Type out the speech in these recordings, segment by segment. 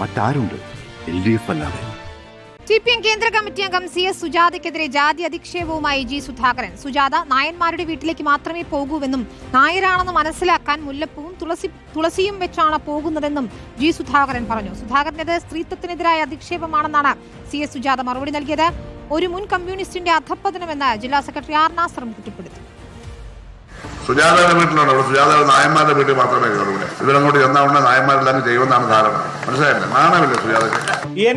മറ്റാരുണ്ട് LDF അല്ലാതെ? CPM കേന്ദ്ര committee അംഗം CS സുജാതയ്ക്കെതിരെ ജാതി അധിക്ഷേപവുമായി G സുധാകരൻ. സുജാത നായന്മാരുടെ വീട്ടിലേക്ക് മാത്രമേ പോകൂവെന്നും നായരാണെന്ന് മനസ്സിലാക്കാൻ മുല്ലപ്പൂവും തുളസിയും വെച്ചാണ് പോകുന്നതെന്നും G സുധാകരൻ പറഞ്ഞു. സുധാകരനത് സ്ത്രീത്വത്തിനെതിരായ അധിക്ഷേപമാണെന്നാണ് CS സുജാത മറുപടി നൽകിയത്. ഒരു മുൻ കമ്മ്യൂണിസ്റ്റിന്റെ അധപ്പതനമെന്ന് ജില്ലാ സെക്രട്ടറി R നാസറും കുറ്റപ്പെടുത്തി. സുജാതയുടെ വീട്ടിലുണ്ട്, അവിടെ സുജാത നായന്മാരുടെ വീട്ടിൽ മാത്രമേ കയറൂടെ. ഇവരങ്ങോട്ട് ചെന്നാവുന്ന നായന്മാരെല്ലാം ചെയ്യുമെന്നാണ് ധാരണ. മനസ്സിലായില്ലേ? നാണമില്ല സുജാതയ്ക്ക്.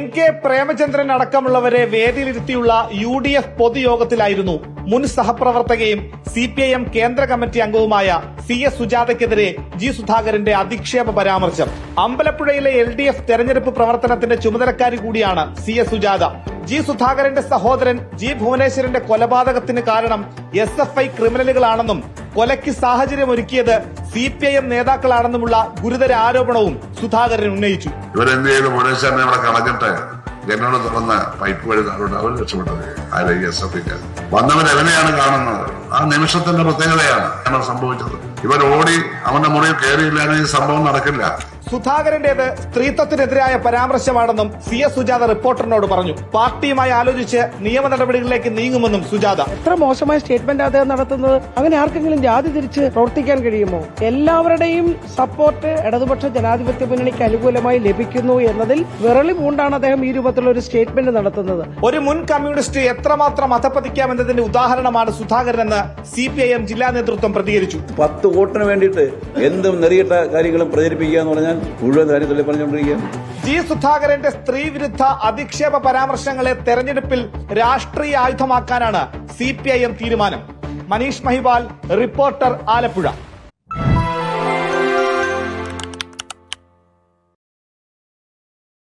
NK പ്രേമചന്ദ്രൻ അടക്കമുള്ളവരെ വേദിയിലിരുത്തിയുള്ള UDF പൊതുയോഗത്തിലായിരുന്നു മുൻ സഹപ്രവർത്തകയും CPIM കേന്ദ്ര കമ്മിറ്റി അംഗവുമായ CS സുജാതയ്ക്കെതിരെ G സുധാകരന്റെ അധിക്ഷേപ പരാമർശം. അമ്പലപ്പുഴയിലെ LDF തെരഞ്ഞെടുപ്പ് പ്രവർത്തനത്തിന്റെ ചുമതലക്കാരി കൂടിയാണ് CS സുജാത. G സുധാകരന്റെ സഹോദരൻ G ഭുവനേശ്വരന്റെ കൊലപാതകത്തിന് കാരണം SFI ക്രിമിനലുകളാണെന്നും കൊലയ്ക്ക് സാഹചര്യമൊരുക്കിയത് CPIM നേതാക്കളാണെന്നുമുള്ള ഗുരുതര ആരോപണവും സുധാകരൻ ഉന്നയിച്ചു. ഇവരെന്ത് ചെയ്ത് ഭുവനേശ്വരനെ ഇവിടെ കളഞ്ഞിട്ട് എന്നോട് തുറന്ന് പൈപ്പ് വഴി അവർ രക്ഷപ്പെട്ടത്. SFI വന്നവരെവനെയാണ് കാണുന്നത്. ആ നിമിഷത്തിന്റെ പ്രത്യേകതയാണ് സംഭവിച്ചത്. ഇവർ ഓടി അവന്റെ മുറിയിൽ കയറിയില്ലാതെ ഈ സംഭവം നടക്കില്ല. സുധാകരന്റേത് സ്ത്രീത്വത്തിനെതിരായ പരാമർശമാണെന്നും CS സുജാത റിപ്പോർട്ടറിനോട് പറഞ്ഞു. പാർട്ടിയുമായി ആലോചിച്ച് നിയമ നടപടികളിലേക്ക് നീങ്ങുമെന്നും സുജാത. എത്ര മോശമായ സ്റ്റേറ്റ്മെന്റ് അദ്ദേഹം നടത്തുന്നത്. അങ്ങനെ ആർക്കെങ്കിലും ജാതി തിരിച്ച് പ്രവർത്തിക്കാൻ കഴിയുമോ? എല്ലാവരുടെയും സപ്പോർട്ട് ഇടതുപക്ഷ ജനാധിപത്യ മുന്നണിക്ക് അനുകൂലമായി ലഭിക്കുന്നു എന്നതിൽ വിറളി പൂണ്ടാണ് അദ്ദേഹം ഈ രൂപത്തിലുള്ള ഒരു സ്റ്റേറ്റ്മെന്റ് നടത്തുന്നത്. ഒരു മുൻ കമ്മ്യൂണിസ്റ്റ് എത്രമാത്രം അധപ്പതിക്കാമെന്നതിന്റെ ഉദാഹരണമാണ് സുധാകരനെന്ന് CPIM ജില്ലാ നേതൃത്വം പ്രതികരിച്ചു. 10 വോട്ടിന് വേണ്ടിയിട്ട് എന്തും നെറിയിട്ട കാര്യങ്ങളും പ്രചരിപ്പിക്കുക എന്ന് പറഞ്ഞാൽ മുഴുവൻ കാര്യത്തിൽ പറഞ്ഞുകൊണ്ടിരിക്കുകയാണ്. G സുധാകരന്റെ സ്ത്രീവിരുദ്ധ അധിക്ഷേപ പരാമർശങ്ങളെ തെരഞ്ഞെടുപ്പിൽ രാഷ്ട്രീയ ആയുധമാക്കാനാണ് CPIM തീരുമാനം. മനീഷ് മഹിപാൽ, റിപ്പോർട്ടർ, ആലപ്പുഴ.